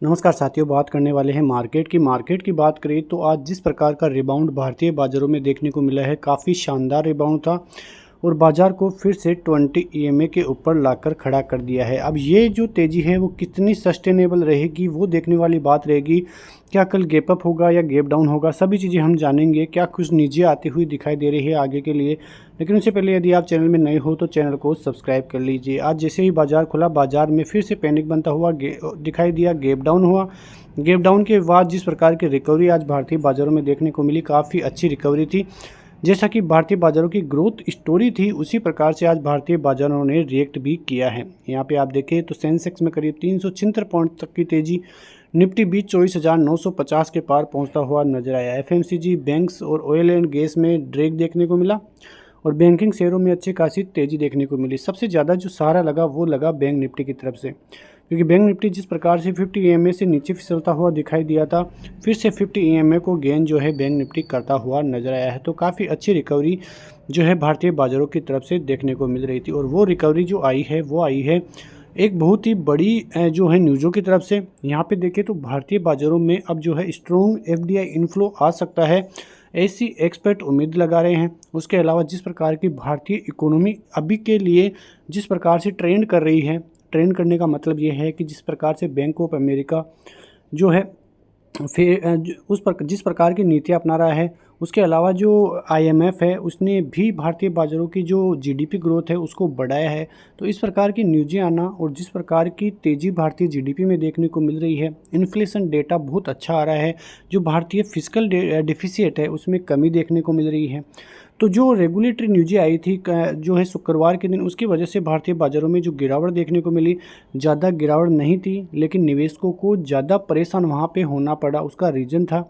नमस्कार साथियों, बात करने वाले हैं मार्केट की बात करें तो आज जिस प्रकार का रिबाउंड भारतीय बाज़ारों में देखने को मिला है, काफ़ी शानदार रिबाउंड था और बाज़ार को फिर से 20 ईएमए के ऊपर लाकर खड़ा कर दिया है। अब ये जो तेज़ी है वो कितनी सस्टेनेबल रहेगी वो देखने वाली बात रहेगी। क्या कल गैप अप होगा या गैप डाउन होगा, सभी चीज़ें हम जानेंगे। क्या कुछ नीचे आती हुई दिखाई दे रही है आगे के लिए, लेकिन उससे पहले यदि आप चैनल में नए हो तो चैनल को सब्सक्राइब कर लीजिए। आज जैसे ही बाज़ार खुला, बाज़ार में फिर से पैनिक बनता हुआ दिखाई दिया, गैप डाउन हुआ। गैप डाउन के बाद जिस प्रकार की रिकवरी आज भारतीय बाज़ारों में देखने को मिली, काफ़ी अच्छी रिकवरी थी। जैसा कि भारतीय बाज़ारों की ग्रोथ स्टोरी थी, उसी प्रकार से आज भारतीय बाज़ारों ने रिएक्ट भी किया है। यहाँ पे आप देखें तो सेंसेक्स में करीब 376 पॉइंट तक की तेज़ी, निफ्टी भी 24,950 के पार पहुँचता हुआ नजर आया। एफएमसीजी, बैंक्स और ऑयल एंड गैस में ड्रैग देखने को मिला और बैंकिंग शेयरों में अच्छी खासी तेज़ी देखने को मिली। सबसे ज़्यादा जो सहारा लगा वो लगा बैंक निफ्टी की तरफ से, क्योंकि बैंक निफ्टी जिस प्रकार से 50 ईएमए से नीचे फिसलता हुआ दिखाई दिया था, फिर से 50 ईएमए को गेन जो है बैंक निफ्टी करता हुआ नजर आया है। तो काफ़ी अच्छी रिकवरी जो है भारतीय बाज़ारों की तरफ से देखने को मिल रही थी और वो रिकवरी जो आई है वो आई है एक बहुत ही बड़ी जो है न्यूज़ों की तरफ से। यहाँ पे देखें तो भारतीय बाज़ारों में अब जो है स्ट्रॉन्ग एफडीआई इनफ्लो आ सकता है, ऐसी एक्सपर्ट उम्मीद लगा रहे हैं। उसके अलावा जिस प्रकार की भारतीय इकोनॉमी अभी के लिए जिस प्रकार से ट्रेंड कर रही है, ट्रेंड करने का मतलब ये है कि जिस प्रकार से बैंक ऑफ अमेरिका जो है फिर जिस प्रकार की नीतियाँ अपना रहा है, उसके अलावा जो आईएमएफ है उसने भी भारतीय बाज़ारों की जो जीडीपी ग्रोथ है उसको बढ़ाया है। तो इस प्रकार की न्यूज़ें आना और जिस प्रकार की तेज़ी भारतीय जीडीपी में देखने को मिल रही है, इन्फ्लेशन डेटा बहुत अच्छा आ रहा है, जो भारतीय फिस्कल डिफिसिट है उसमें कमी देखने को मिल रही है। तो जो रेगुलेटरी न्यूज़ें आई थी जो है शुक्रवार के दिन, उसकी वजह से भारतीय बाज़ारों में जो गिरावट देखने को मिली, ज़्यादा गिरावट नहीं थी, लेकिन निवेशकों को ज़्यादा परेशान वहाँ पे होना पड़ा। उसका रीज़न था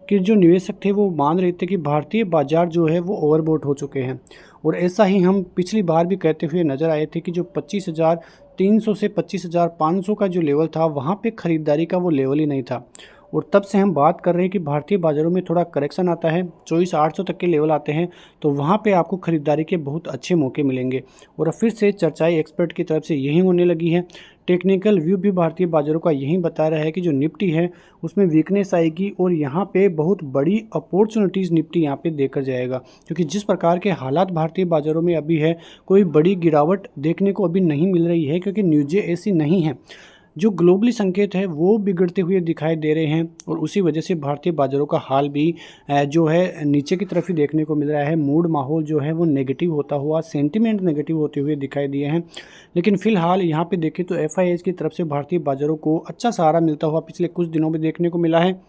कि जो निवेशक थे वो मान रहे थे कि भारतीय बाज़ार जो है वो ओवरबॉट हो चुके हैं। और ऐसा ही हम पिछली बार भी कहते हुए नज़र आए थे कि जो 25,300 से 25,500 का जो लेवल था, वहाँ पे ख़रीदारी का वो लेवल ही नहीं था। और तब से हम बात कर रहे हैं कि भारतीय बाज़ारों में थोड़ा करेक्शन आता है, 24,800 तक के लेवल आते हैं, तो वहाँ पे आपको ख़रीदारी के बहुत अच्छे मौके मिलेंगे। और अब फिर से चर्चाएं एक्सपर्ट की तरफ से यही होने लगी है। टेक्निकल व्यू भी भारतीय बाज़ारों का यही बता रहा है कि जो निफ्टी है उसमें वीकनेस आएगी और यहाँ पे बहुत बड़ी अपॉर्चुनिटीज़ निफ्टी यहाँ पे देकर जाएगा, क्योंकि जिस प्रकार के हालात भारतीय बाज़ारों में अभी है, कोई बड़ी गिरावट देखने को अभी नहीं मिल रही है, क्योंकि न्यूज़ें ऐसी नहीं हैं। जो ग्लोबली संकेत है वो बिगड़ते हुए दिखाई दे रहे हैं और उसी वजह से भारतीय बाज़ारों का हाल भी जो है नीचे की तरफ ही देखने को मिल रहा है। मूड माहौल जो है वो नेगेटिव होता हुआ, सेंटिमेंट नेगेटिव होते हुए दिखाई दिए हैं। लेकिन फिलहाल यहाँ पे देखें तो एफआईआई की तरफ से भारतीय बाज़ारों को अच्छा सहारा मिलता हुआ पिछले कुछ दिनों में देखने को मिला है,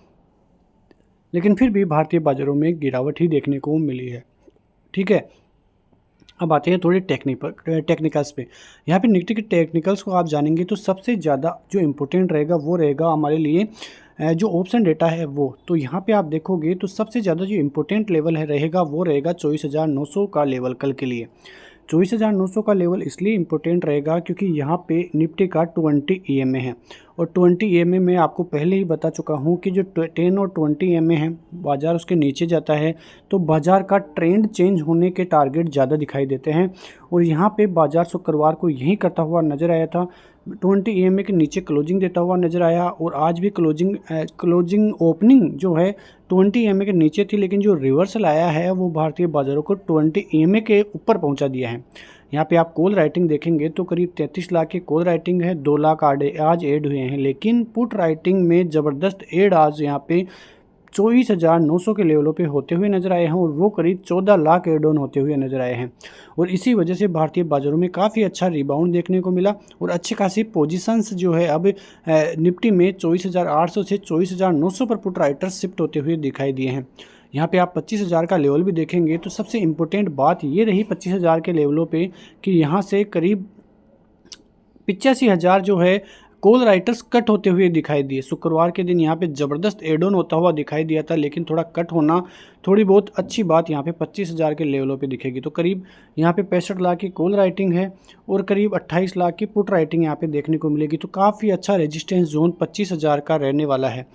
लेकिन फिर भी भारतीय बाज़ारों में गिरावट ही देखने को मिली है। ठीक है, अब आते हैं थोड़े टेक्निकल्स पे। यहाँ पे निफ्टी के टेक्निकल्स को आप जानेंगे तो सबसे ज़्यादा जो इम्पोर्टेंट रहेगा वो रहेगा हमारे लिए जो ऑप्शन डेटा है वो। तो यहाँ पे आप देखोगे तो सबसे ज़्यादा जो इम्पोर्टेंट लेवल है रहेगा वो रहेगा 24,900 का लेवल कल के लिए। 24,900 का लेवल इसलिए इम्पोर्टेंट रहेगा क्योंकि यहाँ पे निफ्टी का 20 ईएमए है और 20 ईएमए में आपको पहले ही बता चुका हूँ कि जो 10 और 20 ईएमए है, बाज़ार उसके नीचे जाता है तो बाज़ार का ट्रेंड चेंज होने के टारगेट ज़्यादा दिखाई देते हैं। और यहाँ पे बाज़ार शुक्रवार को यही करता हुआ नज़र आया था, 20 ईएमए के नीचे क्लोजिंग देता हुआ नज़र आया और आज भी क्लोजिंग ओपनिंग जो है 20 ईएमए के नीचे थी, लेकिन जो रिवर्सल आया है वो भारतीय बाज़ारों को 20 ईएमए के ऊपर पहुंचा दिया है। यहाँ पे आप कॉल राइटिंग देखेंगे तो करीब 33 लाख की कॉल राइटिंग है, 2 लाख आज ऐड हुए हैं, लेकिन पुट राइटिंग में ज़बरदस्त ऐड आज यहाँ पे 24,900 के लेवलों पे होते हुए नज़र आए हैं और वो करीब 14 लाख एड ऑन होते हुए नज़र आए हैं। और इसी वजह से भारतीय बाज़ारों में काफ़ी अच्छा रिबाउंड देखने को मिला और अच्छी खासी पोजीशंस जो है अब निफ्टी में 24,800 से 24,900 पर पुट राइटर्स शिफ्ट होते हुए दिखाई दिए हैं। यहाँ पे आप 25,000 का लेवल भी देखेंगे तो सबसे इम्पोर्टेंट बात ये रही 25,000 के लेवलों पे कि यहाँ से करीब 85,000 जो है कॉल राइटर्स कट होते हुए दिखाई दिए। शुक्रवार के दिन यहाँ पे ज़बरदस्त एड ऑन होता हुआ दिखाई दिया था, लेकिन थोड़ा कट होना थोड़ी बहुत अच्छी बात यहाँ पे 25,000 के लेवलों पे दिखेगी। तो करीब यहाँ पे 65 लाख की कॉल राइटिंग है और करीब 28 लाख की पुट राइटिंग यहाँ पे देखने को मिलेगी। तो काफ़ी अच्छा रेजिस्टेंस जोन 25,000 का रहने वाला है।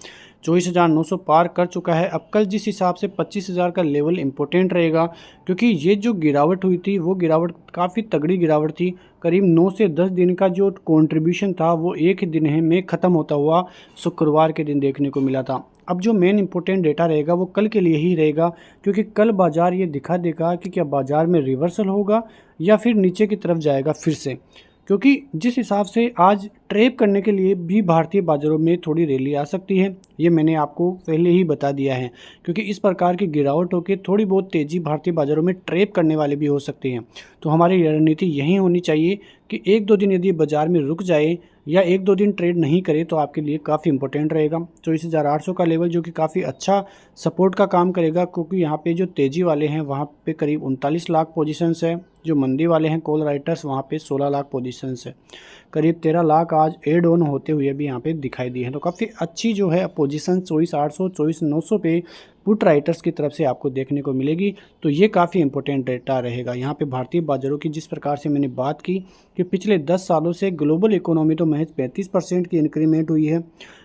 24,900 पार कर चुका है। अब कल जिस हिसाब से 25,000 का लेवल इम्पोर्टेंट रहेगा, क्योंकि ये जो गिरावट हुई थी वो गिरावट काफ़ी तगड़ी गिरावट थी। करीब 9 से 10 दिन का जो कंट्रीब्यूशन था वो एक ही दिन में ख़त्म होता हुआ शुक्रवार के दिन देखने को मिला था। अब जो मेन इंपॉर्टेंट डेटा रहेगा वो कल के लिए ही रहेगा, क्योंकि कल बाज़ार ये दिखा देगा कि क्या बाज़ार में रिवर्सल होगा या फिर नीचे की तरफ जाएगा फिर से। क्योंकि जिस हिसाब से आज ट्रेड करने के लिए भी भारतीय बाज़ारों में थोड़ी रैली आ सकती है, ये मैंने आपको पहले ही बता दिया है। क्योंकि इस प्रकार की गिरावट होकर थोड़ी बहुत तेज़ी भारतीय बाज़ारों में ट्रेड करने वाले भी हो सकती हैं। तो हमारी रणनीति यही होनी चाहिए कि 1-2 दिन यदि बाज़ार में रुक जाए या 1-2 दिन ट्रेड नहीं करे तो आपके लिए काफ़ी इंपॉर्टेंट रहेगा। 24,800 का लेवल जो कि काफ़ी अच्छा सपोर्ट का काम करेगा, क्योंकि यहाँ पे जो तेज़ी वाले हैं वहाँ पे करीब 39 लाख पोजीशंस है। जो मंदी वाले हैं कॉल राइटर्स वहाँ पे 16 लाख पोजीशंस है। करीब 13 लाख आज एड ऑन होते हुए भी यहाँ पे दिखाई दी है। तो काफ़ी अच्छी जो है पोजीशन 24,800 24,900 पे पुट राइटर्स की तरफ से आपको देखने को मिलेगी। तो ये काफ़ी इंपॉर्टेंट डेटा रहेगा। यहाँ पे भारतीय बाज़ारों की जिस प्रकार से मैंने बात की कि पिछले 10 सालों से ग्लोबल इकोनॉमी तो महज 35% की इंक्रीमेंट हुई है,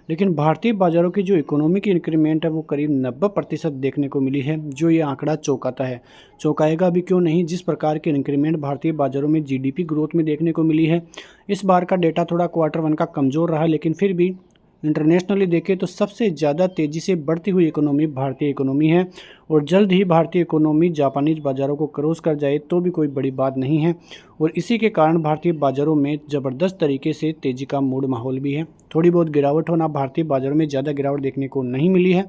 लेकिन भारतीय बाज़ारों की जो इकोनॉमी की इंक्रीमेंट है वो करीब 90% देखने को मिली है। जो ये आंकड़ा चौंकाता है, चौंकाएगा भी क्यों नहीं, जिस प्रकार की इंक्रीमेंट भारतीय बाज़ारों में जीडीपी ग्रोथ में देखने को मिली है। इस बार का डेटा थोड़ा Q1 का कमज़ोर रहा, लेकिन फिर भी इंटरनेशनली देखें तो सबसे ज़्यादा तेज़ी से बढ़ती हुई इकोनॉमी भारतीय इकोनॉमी है। और जल्द ही भारतीय इकोनॉमी जापानीज बाज़ारों को क्रॉस कर जाए तो भी कोई बड़ी बात नहीं है। और इसी के कारण भारतीय बाज़ारों में ज़बरदस्त तरीके से तेज़ी का मूड माहौल भी है। थोड़ी बहुत गिरावट होना, भारतीय बाज़ारों में ज़्यादा गिरावट देखने को नहीं मिली है।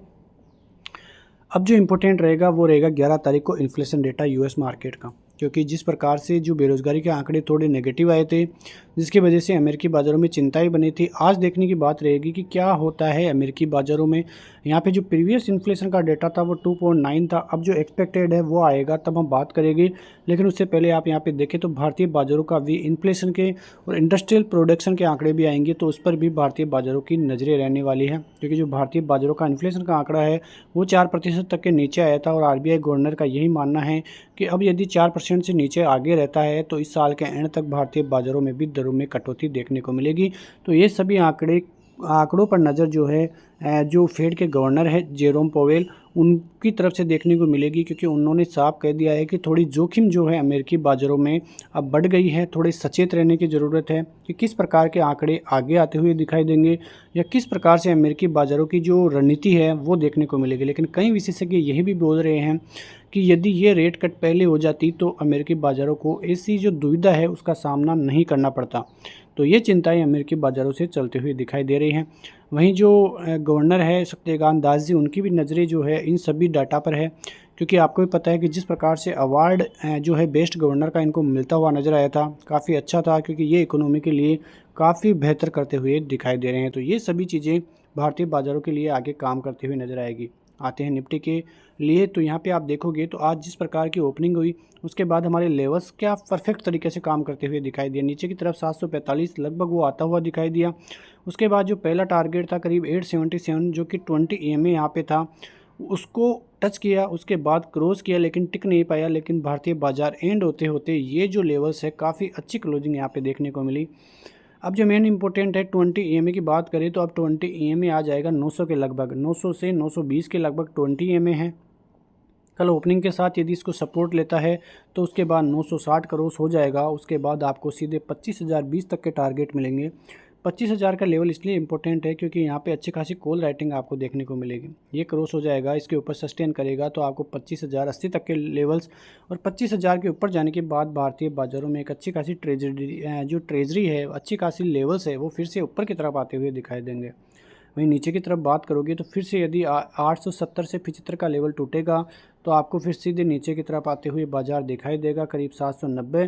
अब जो इम्पोर्टेंट रहेगा वो रहेगा 11 तारीख को इन्फ्लेशन डेटा यूएस मार्केट का, क्योंकि जिस प्रकार से जो बेरोज़गारी के आंकड़े थोड़े नेगेटिव आए थे, जिसकी वजह से अमेरिकी बाज़ारों में चिंताएं बनी थी। आज देखने की बात रहेगी कि क्या होता है अमेरिकी बाज़ारों में। यहाँ पे जो प्रीवियस इन्फ्लेशन का डेटा था वो 2.9 था। अब जो एक्सपेक्टेड है वो आएगा तब हम बात करेंगे, लेकिन उससे पहले आप यहाँ पे देखें तो भारतीय बाज़ारों का भी इन्फ्लेशन के और इंडस्ट्रियल प्रोडक्शन के आंकड़े भी आएंगे, तो उस पर भी भारतीय बाज़ारों की नज़रें रहने वाली है। क्योंकि जो भारतीय बाज़ारों का इन्फ्लेशन का आंकड़ा है वो 4% तक के नीचे आया था, और आरबीआई गवर्नर का यही मानना है कि अब यदि 4% से नीचे आगे रहता है तो इस साल के एंड तक भारतीय बाज़ारों में भी दरों में कटौती देखने को मिलेगी। तो ये सभी आंकड़ों पर नज़र जो है जो फेड के गवर्नर है जेरोम पोवेल, उनकी तरफ से देखने को मिलेगी, क्योंकि उन्होंने साफ कह दिया है कि थोड़ी जोखिम जो है अमेरिकी बाज़ारों में अब बढ़ गई है। थोड़े सचेत रहने की ज़रूरत है कि किस प्रकार के आंकड़े आगे आते हुए दिखाई देंगे या किस प्रकार से अमेरिकी बाज़ारों की जो रणनीति है वो देखने को मिलेगी। लेकिन कई विशेषज्ञ यही भी बोल रहे हैं कि यदि ये रेट कट पहले हो जाती तो अमेरिकी बाज़ारों को ऐसी जो दुविधा है उसका सामना नहीं करना पड़ता। तो ये चिंताएं अमेरिकी बाज़ारों से चलते हुए दिखाई दे रही हैं। वहीं जो गवर्नर है शक्तिकांत दास जी, उनकी भी नज़रें जो है इन सभी डाटा पर है, क्योंकि आपको भी पता है कि जिस प्रकार से अवार्ड जो है बेस्ट गवर्नर का इनको मिलता हुआ नज़र आया था, काफ़ी अच्छा था, क्योंकि ये इकोनॉमी के लिए काफ़ी बेहतर करते हुए दिखाई दे रहे हैं। तो ये सभी चीज़ें भारतीय बाज़ारों के लिए आगे काम करते हुए नज़र आएगी। आते हैं निफ्टी के लिए, तो यहाँ पे आप देखोगे तो आज जिस प्रकार की ओपनिंग हुई उसके बाद हमारे लेवल्स क्या परफेक्ट तरीके से काम करते हुए दिखाई दिया। नीचे की तरफ 745 लगभग वो आता हुआ दिखाई दिया। उसके बाद जो पहला टारगेट था करीब 877 जो कि 20 EMA यहाँ पे था, उसको टच किया, उसके बाद क्रॉस किया लेकिन टिक नहीं पाया। लेकिन भारतीय बाज़ार एंड होते होते ये जो लेवल्स है काफ़ी अच्छी क्लोजिंग यहाँ पे देखने को मिली। अब जो मेन इंपॉर्टेंट है 20 EMA की बात करें तो अब 20 EMA आ जाएगा 900 के लगभग, 900 से 920 के लगभग 20 EMA है। कल ओपनिंग के साथ यदि इसको सपोर्ट लेता है तो उसके बाद 960 क्रॉस हो जाएगा। उसके बाद आपको सीधे 25,020 तक के टारगेट मिलेंगे। 25,000 का लेवल इसलिए इंपॉर्टेंट है क्योंकि यहाँ पे अच्छी खासी कॉल राइटिंग आपको देखने को मिलेगी। ये क्रॉस हो जाएगा, इसके ऊपर सस्टेन करेगा तो आपको 25,080 तक के लेवल्स और 25,000 के ऊपर जाने के बाद भारतीय बाज़ारों में एक अच्छी खासी ट्रेजरी है, अच्छी खासी लेवल्स है, वो फिर से ऊपर की तरफ आते हुए दिखाई देंगे। वहीं नीचे की तरफ बात करोगे तो फिर से यदि 870 से 75 का लेवल टूटेगा तो आपको फिर सीधे नीचे की तरफ आते हुए बाज़ार दिखाई देगा करीब 790,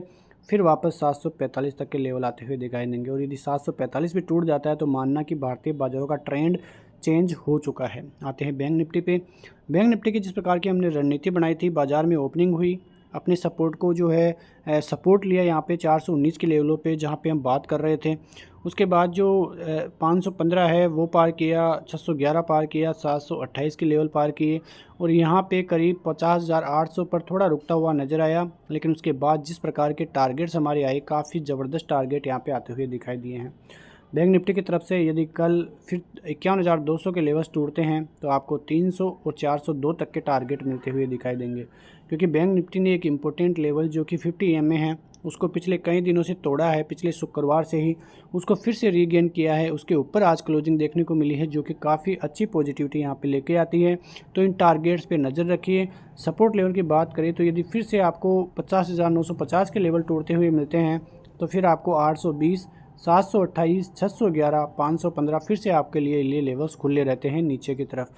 फिर वापस 745 तक के लेवल आते हुए दिखाई देंगे। और यदि 745 भी टूट जाता है तो मानना कि भारतीय बाज़ारों का ट्रेंड चेंज हो चुका है। आते हैं बैंक निफ्टी पे। बैंक निफ्टी की जिस प्रकार की हमने रणनीति बनाई थी, बाज़ार में ओपनिंग हुई, अपने सपोर्ट को जो है सपोर्ट लिया यहाँ पे 419 के लेवलों पे जहाँ पे हम बात कर रहे थे। उसके बाद जो 515 है वो पार किया, 611 पार किया, 728 के लेवल पार किए और यहाँ पे करीब 50,800 पर थोड़ा रुकता हुआ नज़र आया। लेकिन उसके बाद जिस प्रकार के टारगेट्स हमारे आए, काफ़ी ज़बरदस्त टारगेट यहाँ पे आते हुए दिखाई दिए हैं। बैंक निफ्टी की तरफ से यदि कल फिर 51,200 के लेवल्स टूटते हैं तो आपको 300 और 402 तक के टारगेट मिलते हुए दिखाई देंगे, क्योंकि बैंक निफ्टी ने एक इम्पोर्टेंट लेवल जो कि 50 EMA है उसको पिछले कई दिनों से तोड़ा है। पिछले शुक्रवार से ही उसको फिर से रीगेन किया है, उसके ऊपर आज क्लोजिंग देखने को मिली है जो कि काफ़ी अच्छी पॉजिटिविटी यहाँ पे लेके आती है। तो इन टारगेट्स पे नज़र रखिए। सपोर्ट लेवल की बात करें तो यदि फिर से आपको 50,950 के लेवल तोड़ते हुए मिलते हैं तो फिर आपको 820, 728, 611, 515 फिर से आपके लिए लेवल्स खुले रहते हैं नीचे की तरफ।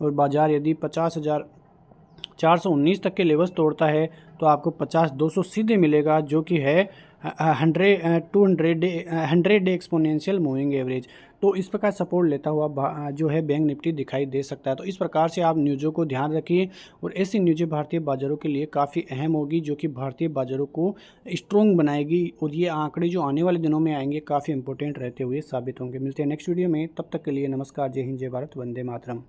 और बाज़ार यदि 50,419 तक के लेवल्स तोड़ता है तो आपको 50,200 सीधे मिलेगा, जो कि है 100 डे एक्सपोनेंशियल मूविंग एवरेज। तो इस प्रकार सपोर्ट लेता हुआ जो है बैंक निफ्टी दिखाई दे सकता है। तो इस प्रकार से आप न्यूज़ों को ध्यान रखिए और ऐसी न्यूज़ें भारतीय बाज़ारों के लिए काफ़ी अहम होगी, जो कि भारतीय बाज़ारों को स्ट्रॉन्ग बनाएगी और ये आंकड़े जो आने वाले दिनों में आएंगे काफ़ी इंपॉर्टेंट रहते हुए साबित होंगे। मिलते हैं नेक्स्ट वीडियो में, तब तक के लिए नमस्कार, जय हिंद, जय भारत, वंदे मातरम।